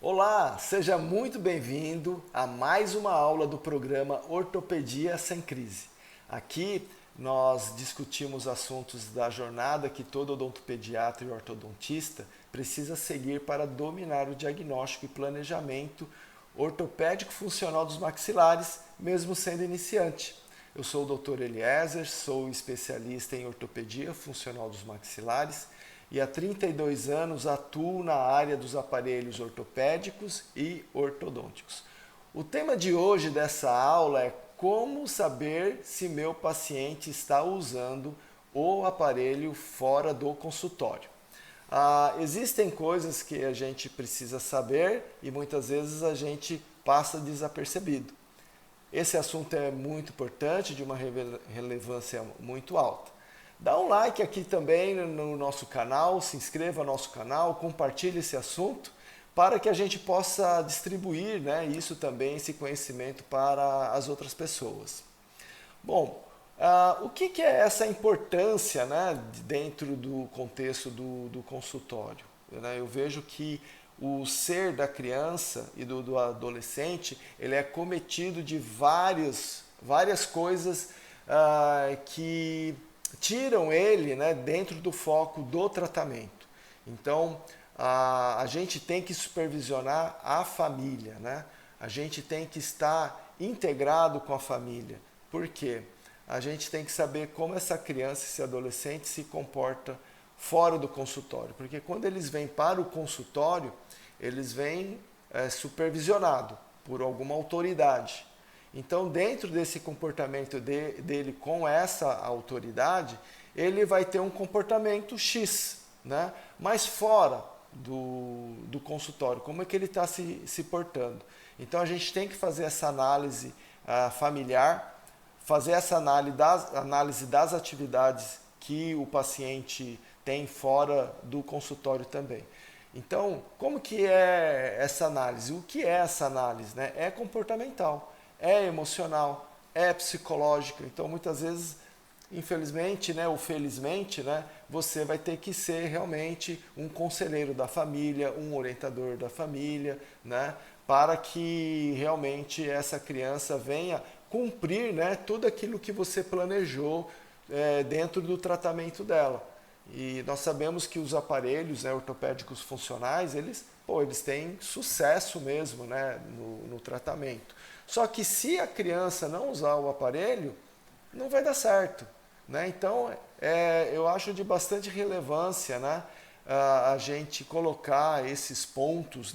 Olá, seja muito bem-vindo a mais uma aula do programa Ortopedia Sem Crise. Aqui nós discutimos assuntos da jornada que todo odontopediatra e ortodontista precisa seguir para dominar o diagnóstico e planejamento ortopédico funcional dos maxilares, mesmo sendo iniciante. Eu sou o Dr. Eliezer, sou especialista em ortopedia funcional dos maxilares e há 32 anos atuo na área dos aparelhos ortopédicos e ortodônticos. O tema de hoje dessa aula é como saber se meu paciente está usando o aparelho fora do consultório. Existem coisas que a gente precisa saber e muitas vezes a gente passa desapercebido. Esse assunto é muito importante, de uma relevância muito alta. Dá um like aqui também no nosso canal, se inscreva no nosso canal, compartilhe esse assunto para que a gente possa distribuir, isso também, esse conhecimento para as outras pessoas. Bom, o que é essa importância dentro do contexto do consultório? Eu vejo que o ser da criança e do adolescente ele é cometido de várias coisas que tiram ele dentro do foco do tratamento. Então, a gente tem que supervisionar a família, A gente tem que estar integrado com a família. Por quê? A gente tem que saber como essa criança, esse adolescente se comporta fora do consultório. Porque quando eles vêm para o consultório, eles vêm supervisionados por alguma autoridade. Então, dentro desse comportamento dele com essa autoridade, ele vai ter um comportamento X, mas fora do consultório, como é que ele está se portando. Então, a gente tem que fazer essa análise familiar, fazer essa análise das atividades que o paciente tem fora do consultório também. Então, como que é essa análise? O que é essa análise? É comportamental. É emocional, é psicológico. Então, muitas vezes, infelizmente, ou felizmente, você vai ter que ser realmente um conselheiro da família, um orientador da família, para que realmente essa criança venha cumprir tudo aquilo que você planejou dentro do tratamento dela. E nós sabemos que os aparelhos ortopédicos funcionais, eles têm sucesso mesmo no tratamento. Só que se a criança não usar o aparelho, não vai dar certo. Então, eu acho de bastante relevância a gente colocar esses pontos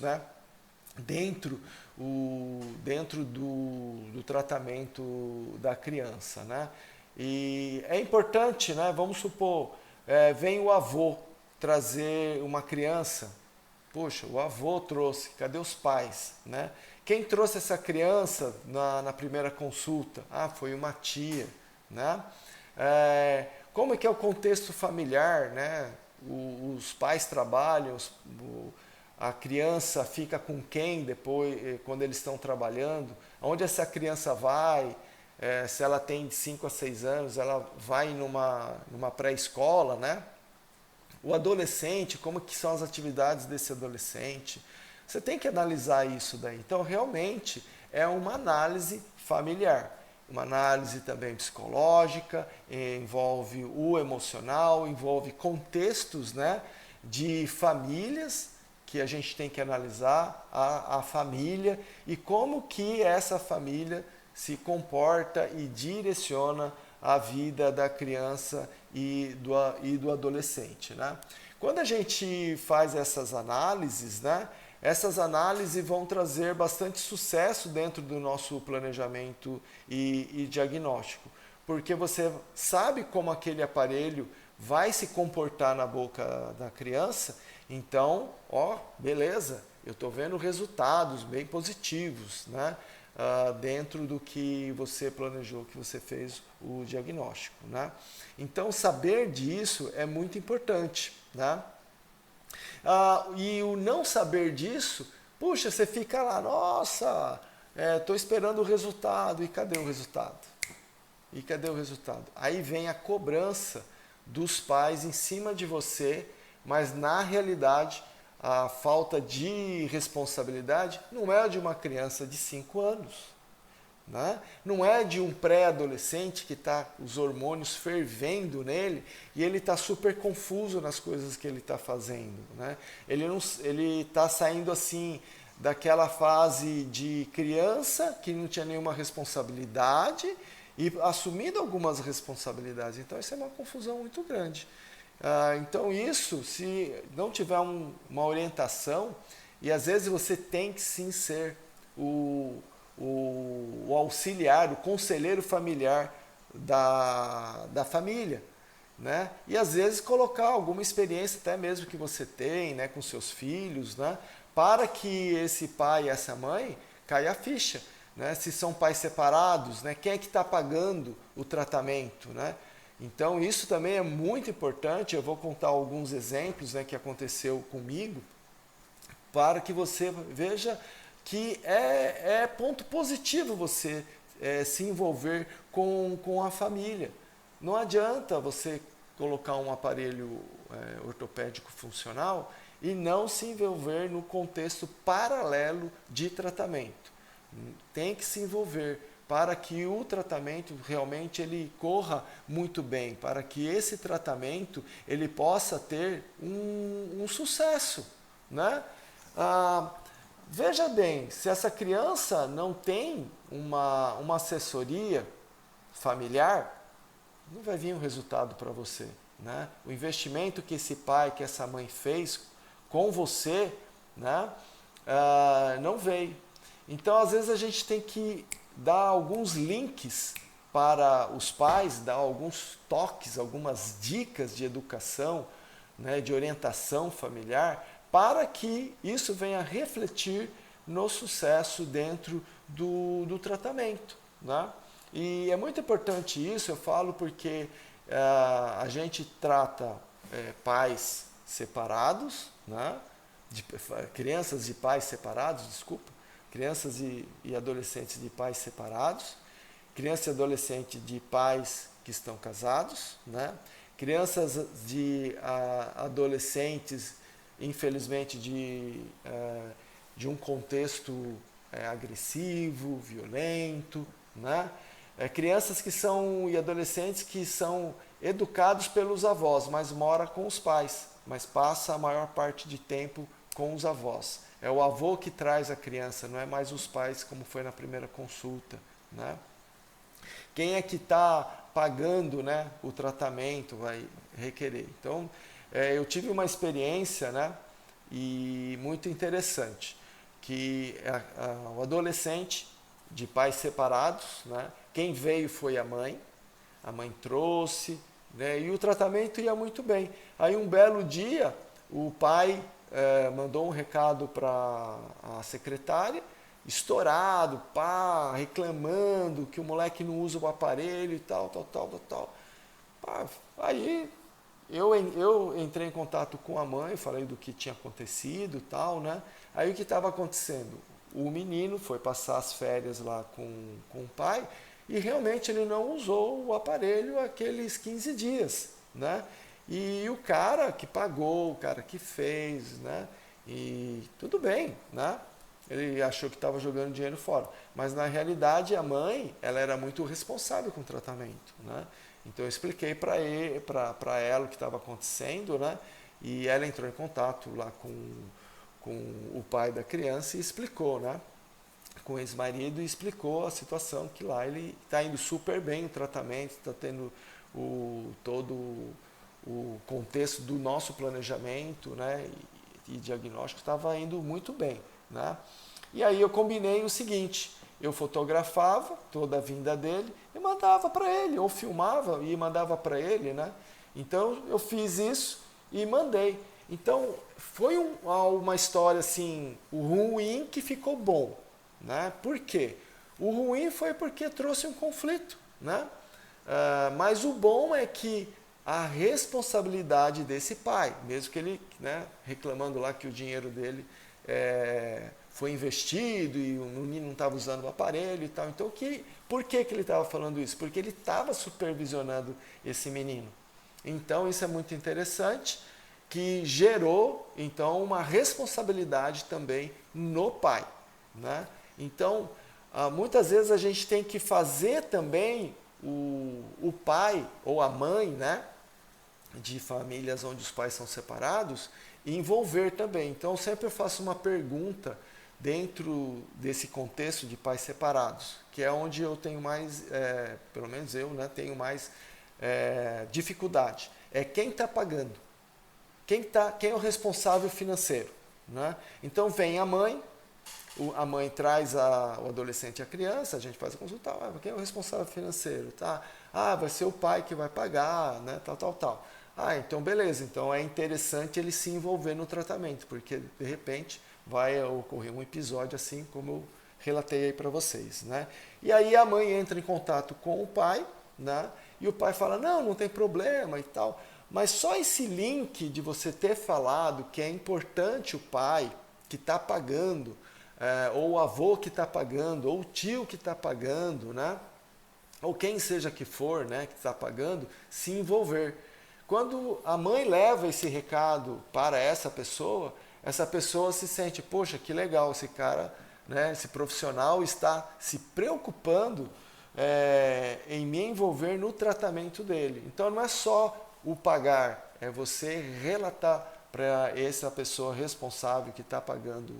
dentro do tratamento da criança. E é importante, vamos supor, vem o avô trazer uma criança. Poxa, o avô trouxe, cadê os pais? Quem trouxe essa criança na primeira consulta? Foi uma tia. Como é que é o contexto familiar? Os pais trabalham, a criança fica com quem depois, quando eles estão trabalhando? Onde essa criança vai? Se ela tem de 5 a 6 anos, ela vai numa pré-escola, O adolescente, como que são as atividades desse adolescente? Você tem que analisar isso daí. Então, realmente, é uma análise familiar. Uma análise também psicológica, envolve o emocional, envolve contextos de famílias que a gente tem que analisar, a família e como que essa família se comporta e direciona a vida da criança e do adolescente. Quando a gente faz essas análises, essas análises vão trazer bastante sucesso dentro do nosso planejamento e diagnóstico, porque você sabe como aquele aparelho vai se comportar na boca da criança, então, beleza, eu estou vendo resultados bem positivos, dentro do que você planejou, que você fez o diagnóstico. Então, saber disso é muito importante. E o não saber disso, puxa, você fica lá, nossa, estou esperando o resultado, e cadê o resultado? Aí vem a cobrança dos pais em cima de você, mas na realidade a falta de responsabilidade não é de uma criança de 5 anos, né? Não é de um pré-adolescente que está os hormônios fervendo nele e ele está super confuso nas coisas que ele está fazendo, né? Ele está saindo assim daquela fase de criança que não tinha nenhuma responsabilidade e assumindo algumas responsabilidades. Então isso é uma confusão muito grande. Então isso, se não tiver uma orientação, e às vezes você tem que sim ser o auxiliar, o conselheiro familiar da família, né? E às vezes colocar alguma experiência até mesmo que você tem, né, com seus filhos, né, para que esse pai e essa mãe caia a ficha, né? Se são pais separados, né, quem é que está pagando o tratamento, né? Então isso também é muito importante. Eu vou contar alguns exemplos, né, que aconteceu comigo, para que você veja que é ponto positivo você se envolver com a família. Não adianta você colocar um aparelho ortopédico funcional e não se envolver no contexto paralelo de tratamento. Tem que se envolver para que o tratamento realmente ele corra muito bem, para que esse tratamento ele possa ter um sucesso, né? Veja bem, se essa criança não tem uma assessoria familiar, não vai vir um resultado para você, né? O investimento que esse pai, que essa mãe fez com você, né, não veio. Então, às vezes, a gente tem que dar alguns links para os pais, dar alguns toques, algumas dicas de educação, né, de orientação familiar, para que isso venha refletir no sucesso dentro do tratamento, né? E é muito importante isso, eu falo porque a gente trata pais separados, né? Crianças de pais separados, desculpa, crianças e adolescentes de pais separados, criança e adolescente de pais que estão casados, né? Crianças de adolescentes, infelizmente, de um contexto agressivo, violento, né? Crianças que são e adolescentes que são educados pelos avós, mas mora com os pais, mas passa a maior parte de tempo com os avós. É o avô que traz a criança, não é mais os pais, como foi na primeira consulta, né? Quem é que está pagando, né, o tratamento vai requerer. Então, eu tive uma experiência, né, e muito interessante, que o adolescente de pais separados, né, quem veio foi a mãe trouxe, né, e o tratamento ia muito bem. Aí um belo dia, o pai mandou um recado para a secretária, estourado, pá, reclamando que o moleque não usa o aparelho e tal. Pá, aí eu entrei em contato com a mãe, falei do que tinha acontecido e tal, né? Aí o que estava acontecendo? O menino foi passar as férias lá com o pai e realmente ele não usou o aparelho aqueles 15 dias, né? E o cara que pagou, o cara que fez, né? E tudo bem, né? Ele achou que estava jogando dinheiro fora. Mas na realidade a mãe, ela era muito responsável com o tratamento, né? Então eu expliquei para ela o que estava acontecendo, né? E ela entrou em contato lá com o pai da criança e explicou, né? Com o ex-marido, e explicou a situação, que lá ele está indo super bem o tratamento, está tendo todo o contexto do nosso planejamento, né? E diagnóstico estava indo muito bem, né? E aí eu combinei o seguinte: eu fotografava toda a vinda dele e mandava para ele, ou filmava e mandava para ele, né? Então eu fiz isso e mandei. Então foi uma história assim, o ruim que ficou bom, né? Por quê? O ruim foi porque trouxe um conflito, né? Mas o bom é que a responsabilidade desse pai, mesmo que ele, né, reclamando lá que o dinheiro dele foi investido e o menino não estava usando o aparelho e tal. Então, por que ele estava falando isso? Porque ele estava supervisionando esse menino. Então, isso é muito interessante, que gerou, então, uma responsabilidade também no pai, né? Então, muitas vezes a gente tem que fazer também o pai ou a mãe, né, de famílias onde os pais são separados, envolver também. Então, eu sempre faço uma pergunta dentro desse contexto de pais separados, que é onde eu tenho mais, pelo menos eu, né, tenho mais dificuldade. É quem está pagando, quem é o responsável financeiro, né? Então vem a mãe traz o adolescente e a criança, a gente faz a consulta, quem é o responsável financeiro? Tá? Vai ser o pai que vai pagar, né? Tal. Então beleza, então é interessante ele se envolver no tratamento, porque de repente vai ocorrer um episódio assim como eu relatei aí para vocês, né? E aí a mãe entra em contato com o pai, né? E o pai fala, não tem problema e tal. Mas só esse link de você ter falado que é importante o pai que está pagando, ou o avô que está pagando, ou o tio que está pagando, né? Ou quem seja que for, né, que está pagando, se envolver. Quando a mãe leva esse recado para essa pessoa se sente, poxa, que legal, esse cara, né, esse profissional está se preocupando em me envolver no tratamento dele. Então não é só o pagar, é você relatar para essa pessoa responsável que está pagando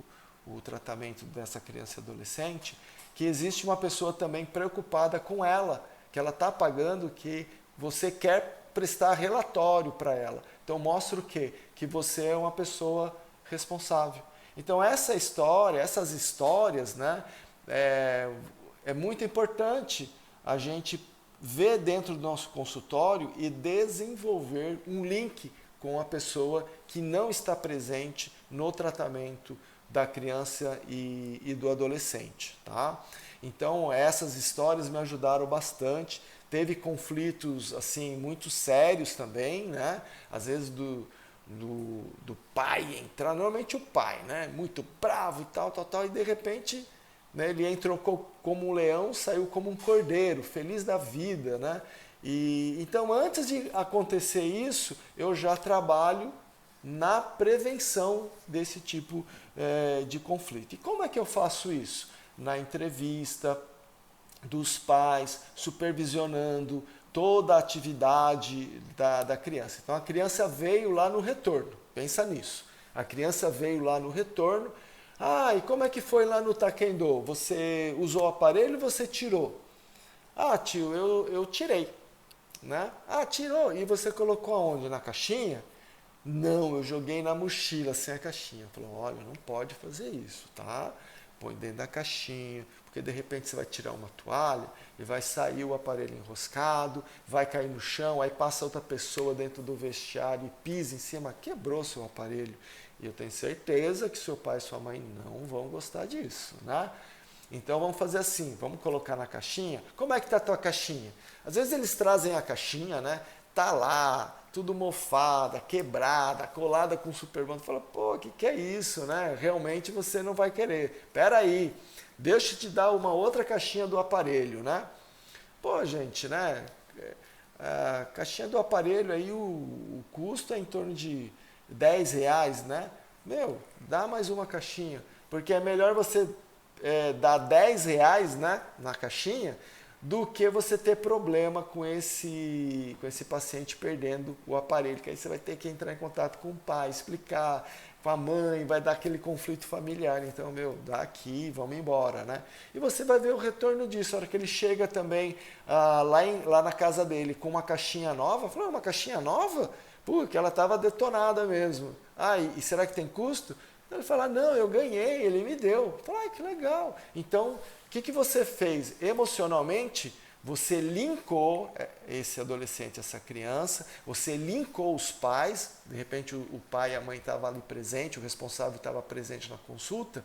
o tratamento dessa criança e adolescente, que existe uma pessoa também preocupada com ela, que ela está pagando, que você quer prestar relatório para ela. Então mostra o quê? Que você é uma pessoa responsável. Então essas histórias, né, é muito importante a gente ver dentro do nosso consultório e desenvolver um link com a pessoa que não está presente no tratamento da criança e do adolescente, tá? Então essas histórias me ajudaram bastante. Teve conflitos assim muito sérios também, né? Às vezes do pai entrar, normalmente o pai, né? Muito bravo e tal, e de repente, né, ele entrou como um leão, saiu como um cordeiro, feliz da vida, né? E então antes de acontecer isso, eu já trabalho na prevenção desse tipo de conflito. E como é que eu faço isso? Na entrevista dos pais, supervisionando toda a atividade da criança. Então a criança veio lá no retorno, pensa nisso. A criança veio lá no retorno. E como é que foi lá no Taekwondo? Você usou o aparelho ou você tirou? Tio, eu tirei. Né? Tirou. E você colocou aonde? Na caixinha? Não, eu joguei na mochila sem a caixinha. Falou, olha, não pode fazer isso, tá? Põe dentro da caixinha, porque de repente você vai tirar uma toalha e vai sair o aparelho enroscado, vai cair no chão, aí passa outra pessoa dentro do vestiário e pisa em cima, quebrou seu aparelho. E eu tenho certeza que seu pai e sua mãe não vão gostar disso, né? Então vamos fazer assim, vamos colocar na caixinha. Como é que tá a tua caixinha? Às vezes eles trazem a caixinha, né? Tá lá, tudo mofada, quebrada, colada com superbando. Fala, pô, que é isso, né? Realmente você não vai querer. Pera aí, deixa eu te dar uma outra caixinha do aparelho, né? Pô, gente, né? A caixinha do aparelho aí, o custo é em torno de R$10, né? Dá mais uma caixinha, porque é melhor você dar R$10, né, na caixinha, do que você ter problema com esse paciente perdendo o aparelho, que aí você vai ter que entrar em contato com o pai, explicar, com a mãe, vai dar aquele conflito familiar. Então, dá aqui, vamos embora, né? E você vai ver o retorno disso, a hora que ele chega também lá na casa dele com uma caixinha nova, falou, uma caixinha nova? Que ela estava detonada mesmo. E será que tem custo? Ele fala, não, eu ganhei, ele me deu. Fala, que legal. Então, o que você fez? Emocionalmente, você linkou esse adolescente, essa criança, você linkou os pais, de repente o pai e a mãe estavam ali presente, o responsável estava presente na consulta,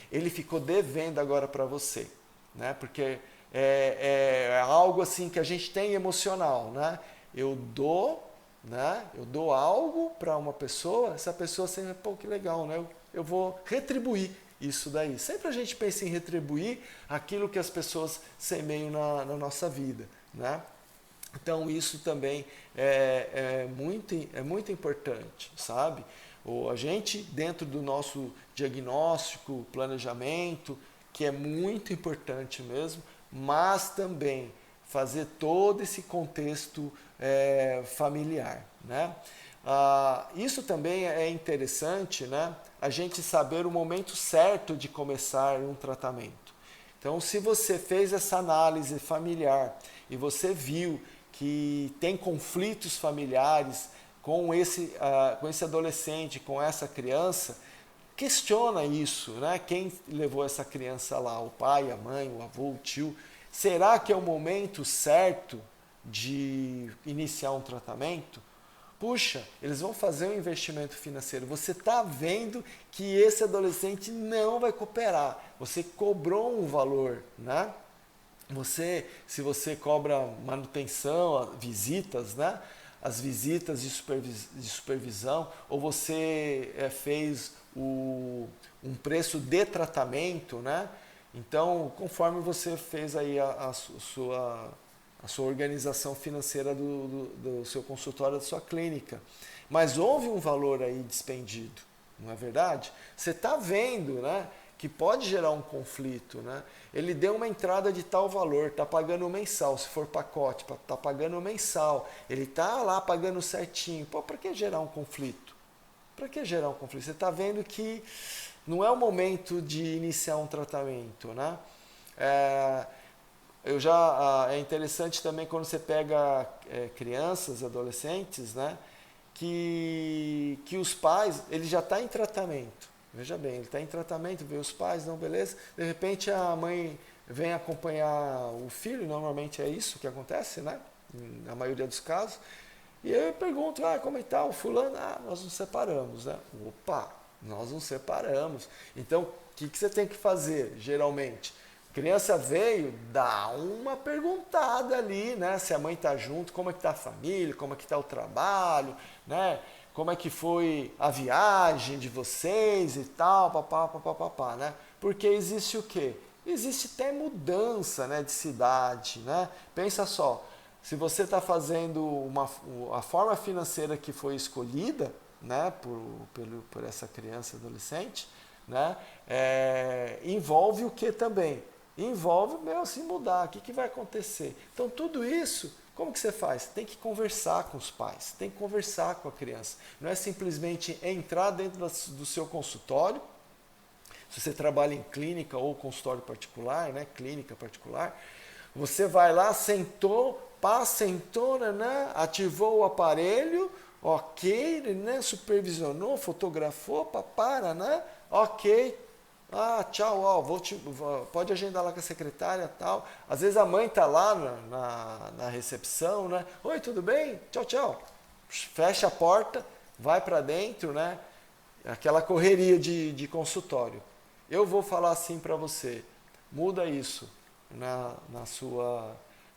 ele ficou devendo agora para você, né? Porque é algo assim que a gente tem emocional, né? Eu dou algo para uma pessoa, essa pessoa sempre, que legal, né? Eu vou retribuir isso daí. Sempre a gente pensa em retribuir aquilo que as pessoas semeiam na nossa vida, né? Então isso também é muito importante, sabe? A gente, dentro do nosso diagnóstico, planejamento, que é muito importante mesmo, mas também fazer todo esse contexto familiar, né? Isso também é interessante, né? A gente saber o momento certo de começar um tratamento. Então, se você fez essa análise familiar e você viu que tem conflitos familiares com esse adolescente, com essa criança, questiona isso, né? Quem levou essa criança lá? O pai, a mãe, o avô, o tio? Será que é o momento certo de iniciar um tratamento? Puxa, eles vão fazer um investimento financeiro. Você está vendo que esse adolescente não vai cooperar. Você cobrou um valor, né? Se você cobra manutenção, visitas, né? As visitas de supervisão, ou você fez um preço de tratamento, né? Então, conforme você fez aí a sua organização financeira do seu consultório, da sua clínica. Mas houve um valor aí despendido, não é verdade? Você está vendo, né, que pode gerar um conflito, né? Ele deu uma entrada de tal valor, está pagando mensal, se for pacote, está pagando mensal, ele está lá pagando certinho. Pô, para que gerar um conflito? Para que gerar um conflito? Você está vendo que não é o momento de iniciar um tratamento, né? É interessante também quando você pega crianças, adolescentes, né, que os pais, ele já está em tratamento. Veja bem, ele está em tratamento, vê os pais, não, beleza. De repente a mãe vem acompanhar o filho, normalmente é isso que acontece, né, na maioria dos casos. E eu pergunto, como é que tá o fulano? Nós nos separamos, né? Opa, nós nos separamos. Então, o que você tem que fazer, geralmente? Criança veio, dá uma perguntada ali, né? Se a mãe está junto, como é que está a família, como é que está o trabalho, né? Como é que foi a viagem de vocês e tal, papá, né? Porque existe o quê? Existe até mudança, né, de cidade, né? Pensa só, se você está fazendo a forma financeira que foi escolhida, né, por essa criança e adolescente, né, envolve o que também? Envolve se mudar, o que vai acontecer? Então tudo isso, como que você faz? Tem que conversar com os pais, tem que conversar com a criança. Não é simplesmente entrar dentro do seu consultório, se você trabalha em clínica ou consultório particular, né, clínica particular, você vai lá, sentou, sentou, né, ativou o aparelho, ok, né, supervisionou, fotografou, né, ok, tchau, pode agendar lá com a secretária, tal. Às vezes a mãe tá lá na recepção, né? Oi, tudo bem? Tchau, tchau. Fecha a porta, vai para dentro, né? Aquela correria de consultório. Eu vou falar assim para você, muda isso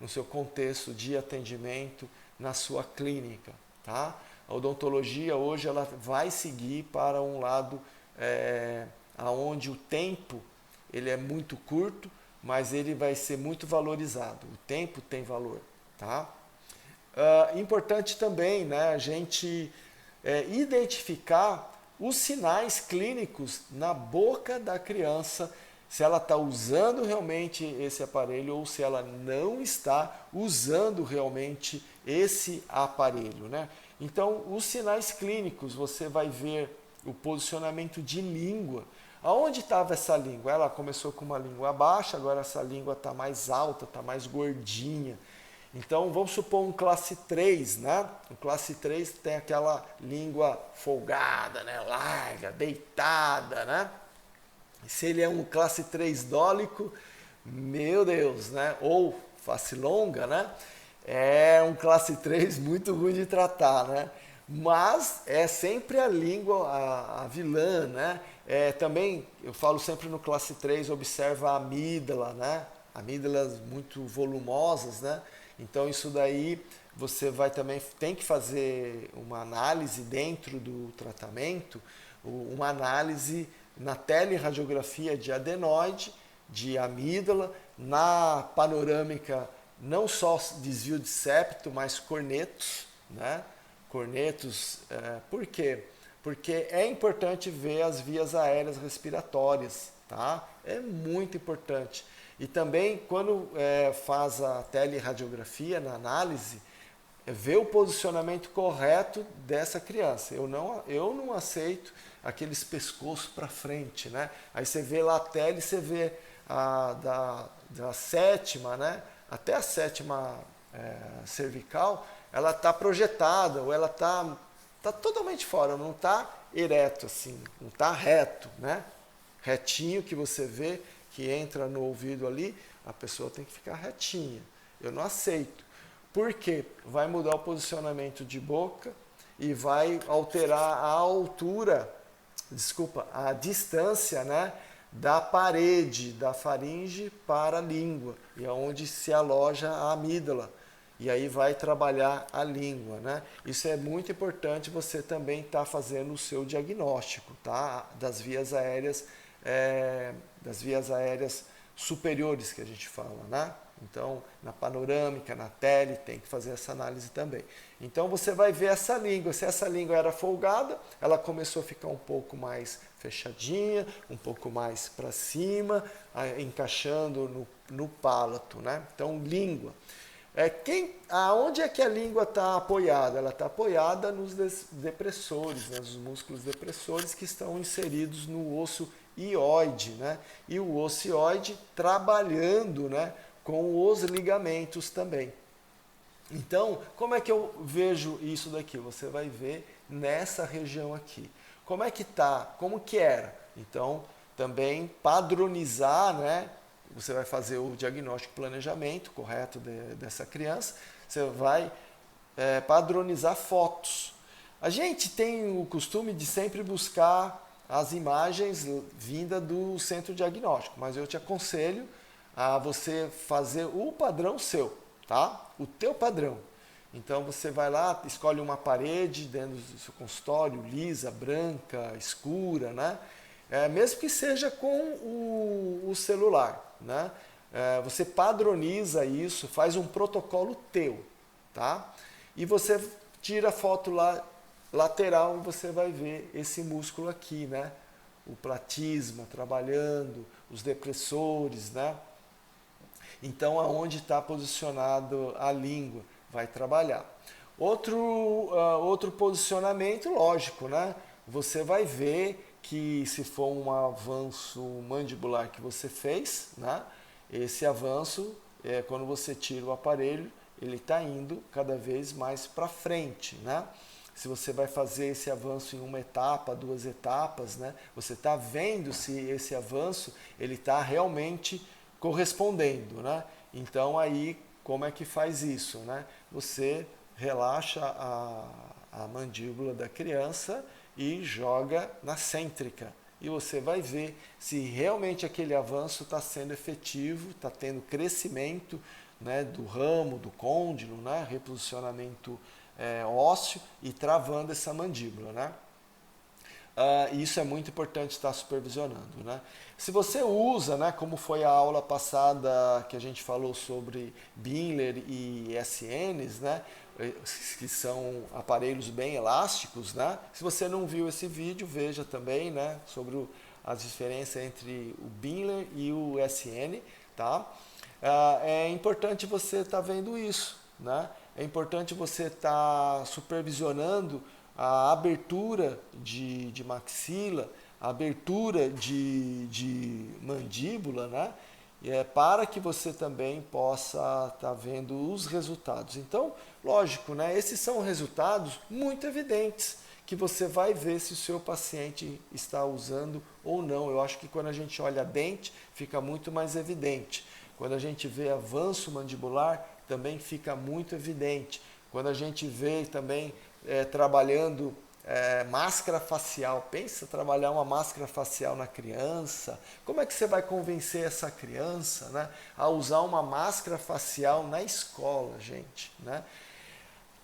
no seu contexto de atendimento, na sua clínica, tá? A odontologia hoje ela vai seguir para um lado aonde o tempo ele é muito curto, mas ele vai ser muito valorizado. O tempo tem valor, tá? Importante também, né, a gente identificar os sinais clínicos na boca da criança, se ela está usando realmente esse aparelho ou se ela não está usando realmente esse aparelho, né? Então, os sinais clínicos, você vai ver o posicionamento de língua. Aonde estava essa língua? Ela começou com uma língua baixa, agora essa língua está mais alta, está mais gordinha. Então, vamos supor um classe 3, né? O classe 3 tem aquela língua folgada, né? Larga, deitada, né? Se ele é um classe 3 dólico, meu Deus, né? Ou face longa, né? É um classe 3 muito ruim de tratar, né? Mas é sempre a língua, a vilã, né? Também, eu falo sempre no classe 3, observa a amígdala, né? Amígdalas muito volumosas, né? Então isso daí você tem que fazer uma análise dentro do tratamento, uma análise na teleradiografia de adenoide, de amígdala, na panorâmica não só desvio de septo, mas cornetos, né? Cornetos, por quê? Porque é importante ver as vias aéreas respiratórias, tá? É muito importante. E também, quando faz a teleradiografia na análise, ver o posicionamento correto dessa criança. Eu não aceito aqueles pescoços para frente, né? Aí você vê lá a tele, você vê da sétima, né? Até a sétima cervical, ela está projetada, ou ela está totalmente fora, não está ereto assim, não está reto, né? Retinho que você vê, que entra no ouvido ali, a pessoa tem que ficar retinha. Eu não aceito. Por quê? Vai mudar o posicionamento de boca e vai alterar a altura, a distância, né, da parede da faringe para a língua, e é onde se aloja a amígdala. E aí vai trabalhar a língua, né? Isso é muito importante, você também estar fazendo o seu diagnóstico, tá? Das vias aéreas superiores que a gente fala, né? Então, na panorâmica, na tele, tem que fazer essa análise também. Então, você vai ver essa língua. Se essa língua era folgada, ela começou a ficar um pouco mais fechadinha, um pouco mais para cima, encaixando no palato, né? Então, língua. Aonde é que a língua está apoiada? Ela está apoiada nos depressores, né? Nos músculos depressores que estão inseridos no osso ióide, né? E o osso ióide trabalhando, né, com os ligamentos também. Então, como é que eu vejo isso daqui? Você vai ver nessa região aqui. Como é que tá? Como que era? Então, também padronizar, né? Você vai fazer o diagnóstico e planejamento correto dessa criança. Você vai padronizar fotos. A gente tem o costume de sempre buscar as imagens vindas do centro diagnóstico, mas eu te aconselho a você fazer o padrão seu, tá? O teu padrão. Então você vai lá, escolhe uma parede dentro do seu consultório, lisa, branca, escura, né? Mesmo que seja com o celular, né? Você padroniza isso, faz um protocolo teu, tá? E você tira a foto lá lateral e você vai ver esse músculo aqui, né? O platisma trabalhando, os depressores, né? Então, aonde está posicionado a língua vai trabalhar. Outro posicionamento, lógico, né? Você vai ver que se for um avanço mandibular que você fez, né? Esse avanço, quando você tira o aparelho, ele está indo cada vez mais para frente, né? Se você vai fazer esse avanço em uma etapa, 2 etapas, né? Você está vendo se esse avanço ele está realmente correspondendo, né? Então aí como é que faz isso, né? Você relaxa a mandíbula da criança e joga na cêntrica. E você vai ver se realmente aquele avanço está sendo efetivo, está tendo crescimento, né, do ramo, do côndilo, né, reposicionamento ósseo e travando essa mandíbula, né? Isso é muito importante estar supervisionando, né? Se você usa, né, como foi a aula passada que a gente falou sobre Binler e SNs, né, que são aparelhos bem elásticos, né? Se você não viu esse vídeo, veja também, né, sobre as diferenças entre o Binler e o SN, tá? É importante você estar vendo isso, né? É importante você estar supervisionando a abertura de maxila, a abertura de mandíbula, né? Para que você também possa estar vendo os resultados. Então, lógico, né? Esses são resultados muito evidentes, que você vai ver se o seu paciente está usando ou não. Eu acho que quando a gente olha a dente, fica muito mais evidente. Quando a gente vê avanço mandibular, também fica muito evidente. Quando a gente vê também trabalhando máscara facial, pensa trabalhar uma máscara facial na criança, como é que você vai convencer essa criança, né, a usar uma máscara facial na escola, gente, né?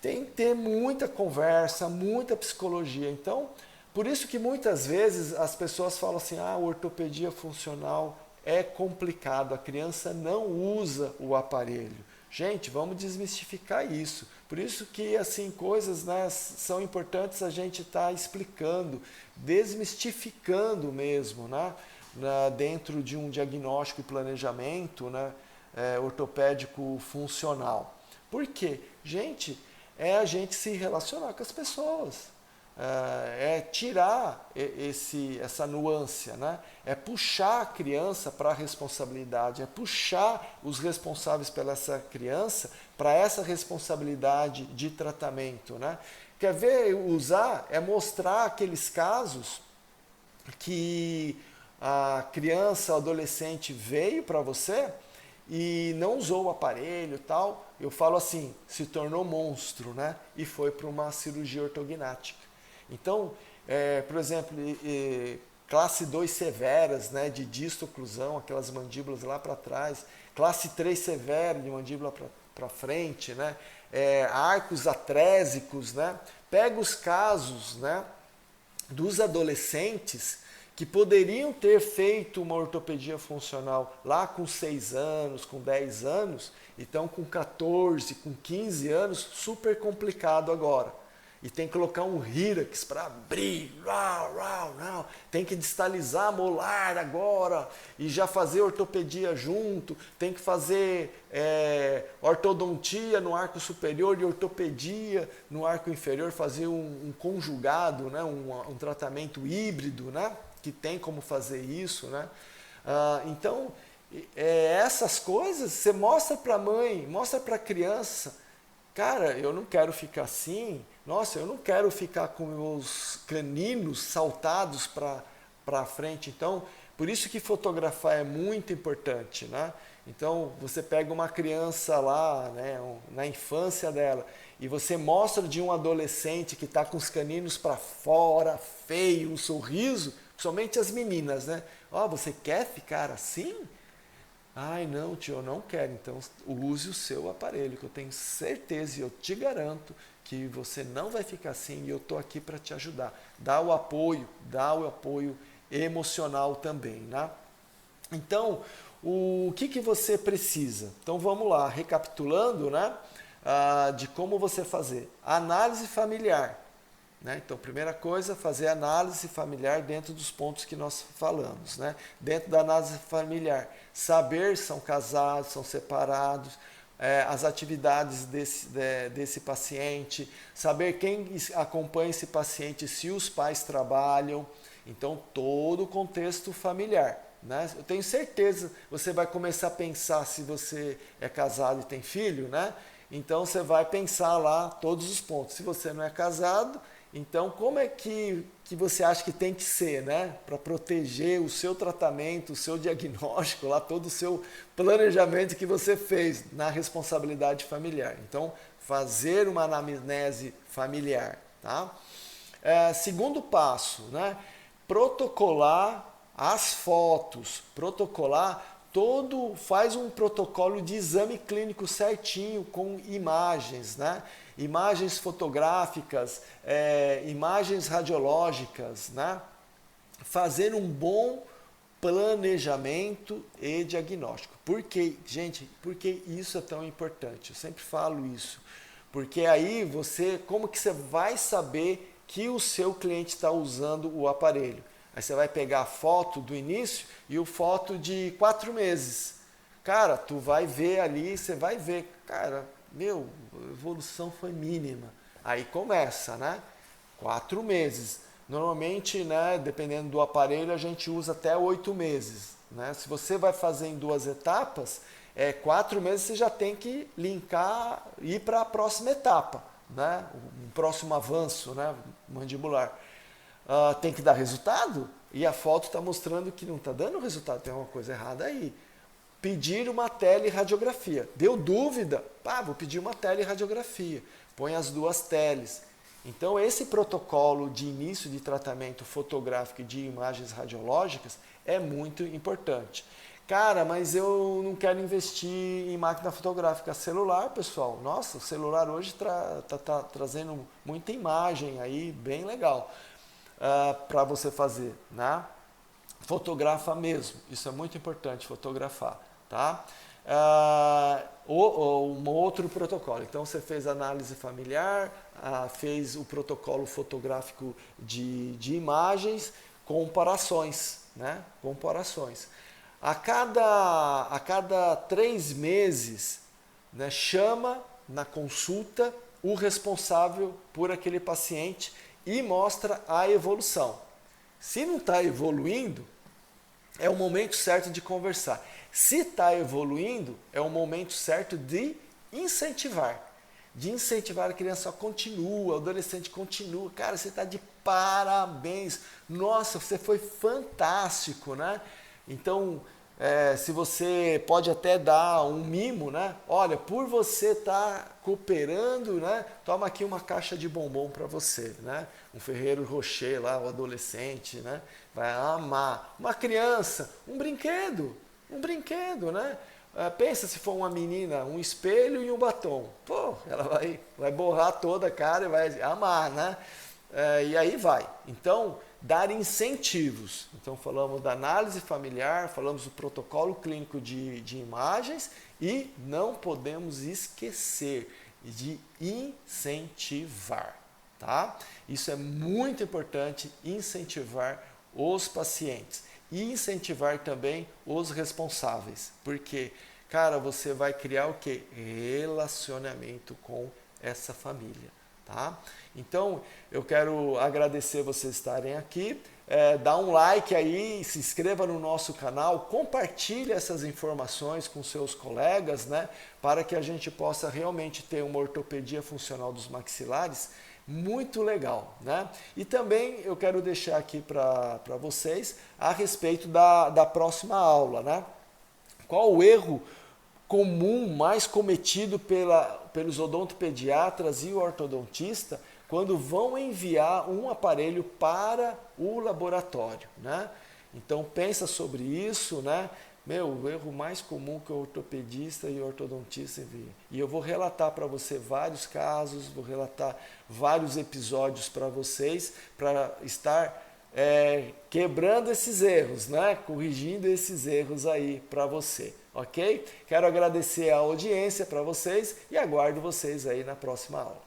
Tem que ter muita conversa, muita psicologia. Então, por isso que muitas vezes as pessoas falam assim, ortopedia funcional é complicado, a criança não usa o aparelho. Gente, vamos desmistificar isso. Por isso que assim coisas, né, são importantes a gente estar explicando, desmistificando mesmo, né, dentro de um diagnóstico e planejamento, né, ortopédico funcional. Por quê? Gente, é a gente se relacionar com as pessoas. É tirar essa nuance, né? É puxar a criança para a responsabilidade, é puxar os responsáveis pela essa criança para essa responsabilidade de tratamento, né? Quer ver usar? É mostrar aqueles casos que a criança, o adolescente veio para você e não usou o aparelho e tal, eu falo assim, se tornou monstro, né? E foi para uma cirurgia ortognática. Então, por exemplo, classe 2 severas, né, de distoclusão, aquelas mandíbulas lá para trás, classe 3 severa, de mandíbula para frente, né, arcos atrésicos, né, pega os casos, né, dos adolescentes que poderiam ter feito uma ortopedia funcional lá com 6 anos, com 10 anos, então com 14, com 15 anos, super complicado agora. E tem que colocar um Hyrax para abrir, tem que distalizar molar agora e já fazer ortopedia junto, tem que fazer ortodontia no arco superior e ortopedia no arco inferior, fazer um conjugado, né? um tratamento híbrido, né? Que tem como fazer isso. Né? Então, essas coisas você mostra para a mãe, mostra para a criança. Cara, eu não quero ficar assim. Nossa, eu não quero ficar com meus caninos saltados para frente. Então, por isso que fotografar é muito importante, né? Então, você pega uma criança lá, né, na infância dela, e você mostra de um adolescente que está com os caninos para fora, feio, um sorriso, somente as meninas, né? Ó, você quer ficar assim? Ai, não, tio, eu não quero. Então, use o seu aparelho, que eu tenho certeza e eu te garanto que você não vai ficar assim e eu estou aqui para te ajudar. Dá o apoio emocional também, né? Então, o que você precisa? Então, vamos lá, recapitulando, né? De como você fazer. Análise familiar. Né? Então, primeira coisa, fazer análise familiar dentro dos pontos que nós falamos. Né? Dentro da análise familiar, saber se são casados, são separados, as atividades desse paciente, saber quem acompanha esse paciente, se os pais trabalham. Então, todo o contexto familiar. Né? Eu tenho certeza, você vai começar a pensar se você é casado e tem filho, né? Então você vai pensar lá todos os pontos. Se você não é casado, então como é que você acha que tem que ser, né? Para proteger o seu tratamento, o seu diagnóstico, lá todo o seu planejamento que você fez na responsabilidade familiar. Então, fazer uma anamnese familiar. Tá? Segundo passo, né? Protocolar as fotos, faz um protocolo de exame clínico certinho com imagens, né? Imagens fotográficas, imagens radiológicas, né? Fazer um bom planejamento e diagnóstico. Por que, gente? Porque isso é tão importante. Eu sempre falo isso. Porque aí como que você vai saber que o seu cliente está usando o aparelho? Aí você vai pegar a foto do início e a foto de 4 meses. Cara, tu vai ver ali, você vai ver, cara, a evolução foi mínima. Aí começa, né? 4 meses. Normalmente, né, dependendo do aparelho, a gente usa até 8 meses. Né? Se você vai fazer em 2 etapas, 4 meses você já tem que linkar, ir para a próxima etapa, né? O próximo avanço, né, mandibular. Tem que dar resultado e a foto está mostrando que não está dando resultado, tem uma coisa errada aí. Pedir uma teleradiografia. Deu dúvida? Vou pedir uma teleradiografia. Põe as 2 teles. Então, esse protocolo de início de tratamento fotográfico e de imagens radiológicas é muito importante. Cara, mas eu não quero investir em máquina fotográfica. Celular, pessoal, nossa, o celular hoje tá trazendo muita imagem aí, bem legal. Para você fazer, né? Fotografa mesmo, isso é muito importante, fotografar, tá? Um outro protocolo. Então você fez análise familiar, fez o protocolo fotográfico de imagens, comparações, né? Comparações. A cada 3 meses, né, chama na consulta o responsável por aquele paciente e mostra a evolução. Se não está evoluindo, é o momento certo de conversar. Se está evoluindo, é o momento certo de incentivar. De incentivar a criança, continua, o adolescente continua. Cara, você está de parabéns. Nossa, você foi fantástico, né? Então, se você pode até dar um mimo, né? Olha, por você estar cooperando, né? Toma aqui uma caixa de bombom para você, né? Um Ferrero Rocher lá, o adolescente, né? Vai amar. Uma criança, um brinquedo, né? Pensa se for uma menina, um espelho e um batom. Pô, ela vai borrar toda a cara e vai amar, né? E aí vai. Então, dar incentivos. Então, falamos da análise familiar, falamos do protocolo clínico de imagens e não podemos esquecer de incentivar, tá? Isso é muito importante, incentivar os pacientes e incentivar também os responsáveis, porque, cara, você vai criar o quê? Relacionamento com essa família, tá? Então, eu quero agradecer vocês estarem aqui, dá um like aí, se inscreva no nosso canal, compartilhe essas informações com seus colegas, né, para que a gente possa realmente ter uma ortopedia funcional dos maxilares muito legal, né? E também eu quero deixar aqui para vocês a respeito da próxima aula, né? Qual o erro comum mais cometido pelos odontopediatras e o ortodontista quando vão enviar um aparelho para o laboratório, né? Então pensa sobre isso, né? O erro mais comum que o ortopedista e o ortodontista enviam. E eu vou relatar para você vários casos, vou relatar vários episódios para vocês, para estar quebrando esses erros, né? Corrigindo esses erros aí para você, ok? Quero agradecer a audiência para vocês e aguardo vocês aí na próxima aula.